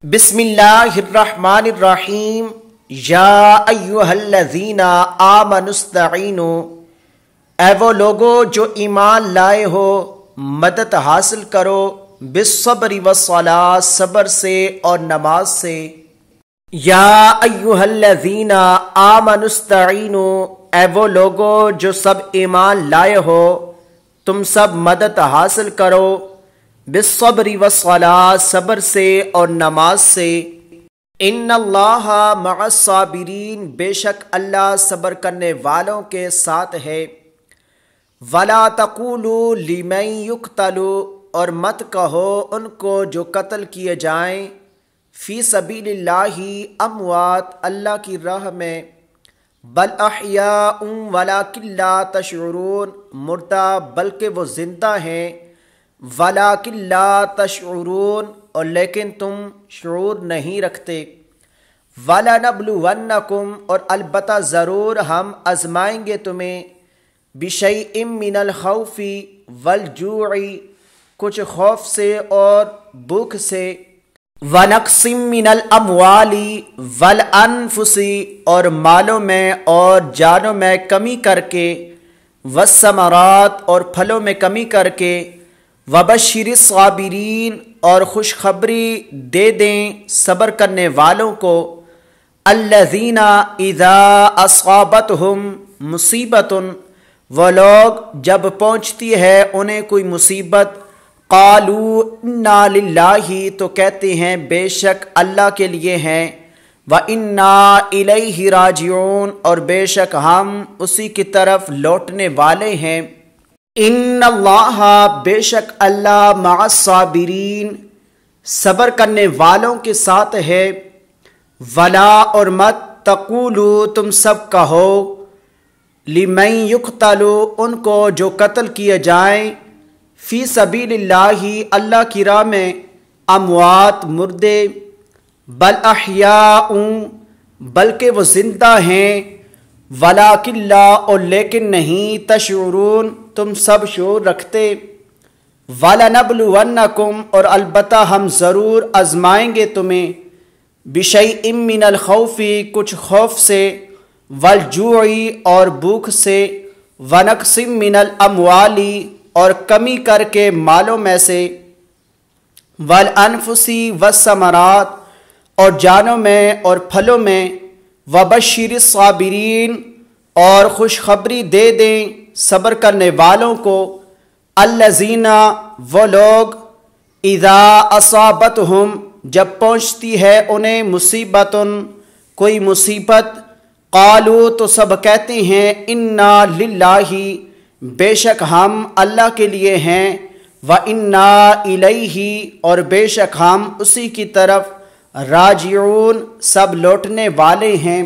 بسم اللہ الرحمن الرحیم یا ایہا الذین آمنوا استعینوا، اے وہ لوگو جو ایمان لائے ہو مدد حاصل کرو بالصبر والصلاۃ، صبر سے اور نماز سے۔ یا ایہا الذین آمنوا استعینوا، اے وہ لوگو جو سب ایمان لائے ہو تم سب مدد حاصل کرو بالصبر والصلاۃ، صبر سے اور نماز سے۔ ان اللہ مع الصابرین، بے شک اللہ صبر کرنے والوں کے ساتھ ہے۔ ولا تقولوا لمن یقتل، اور مت کہو ان کو جو قتل کیے جائیں، فی سبیل اللہ، اموات اللہ کی راہ میں، بل احیاء ولکن لا تشعرون، مردہ بلکہ وہ زندہ ہیں، وَلَٰكِن لَا تَشْعُرُونَ، اور لیکن تم شعور نہیں رکھتے۔ وَلَنَبْلُوَنَّكُمْ، اور البتہ ضرور ہم آزمائیں گے تمہیں، بِشَيْءٍ مِّنَ الْخَوْفِ وَالْجُوعِ، کچھ خوف سے اور بھوک سے، وَنَقْصٍ مِّنَ الْأَمْوَالِ وَالْأَنفُسِ، اور مالوں میں اور جانوں میں کمی کر کے، وَالثَّمَرَاتِ، اور پھلوں میں کمی کر کے، وَبَشِّرِ الصَّابِرِينَ، اور خوشخبری دے دیں صبر کرنے والوں کو، الَّذِينَ إِذَا أَصَابَتْهُمْ مُصِيبَةٌ، وہ لوگ جب پہنچتی ہے انہیں کوئی مصیبت، قَالُوا إِنَّا لِلَّهِ، تو کہتے ہیں بے شک اللہ کے لیے ہیں، وَإِنَّا إِلَيْهِ رَاجِعُونَ، اور بے شک ہم اسی کی طرف لوٹنے والے ہیں۔ ان اللہ، بے شک اللہ، مع الصابرین، صبر کرنے والوں کے ساتھ ہے۔ ولا، اور مت، تقولوا، تم سب کہو، لمن یقتل، ان کو جو قتل کیے جائیں، فی سبیل اللہ، اللہ کی راہ میں، اموات مردے، بل احیاء، بلکہ وہ زندہ ہیں، ولیکن لا، اور لیکن نہیں، تشعرون، تم سب شعور رکھتے۔ وَلَنَبْلُوَنَّكُمْ، اور البتہ ہم ضرور آزمائیں گے تمہیں، بِشَيْءٍ مِّنَ الْخَوْفِ، کچھ خوف سے، وَالْجُوعِ، اور بھوک سے، وَنَقْصٍ مِّنَ الْأَمْوَالِ، اور کمی کر کے مالوں میں سے، وَالْأَنفُسِ وَالثَّمَرَاتِ، اور جانوں میں اور پھلوں میں، وَبَشِّرِ الصَّابِرِينَ، اور خوشخبری دے دیں صبر کرنے والوں کو، الَّذِينَ، وہ لوگ، اِذَا أَصَابَتْهُمْ، جب پہنچتی ہے انہیں مصیبتٌ، کوئی مصیبت، قالوا، تو سب کہتے ہیں، اِنَّا لِلَّهِ، بے شک ہم اللہ کے لیے ہیں، وَإِنَّا إِلَيْهِ، اور بے شک ہم اسی کی طرف، راجعون، سب لوٹنے والے ہیں۔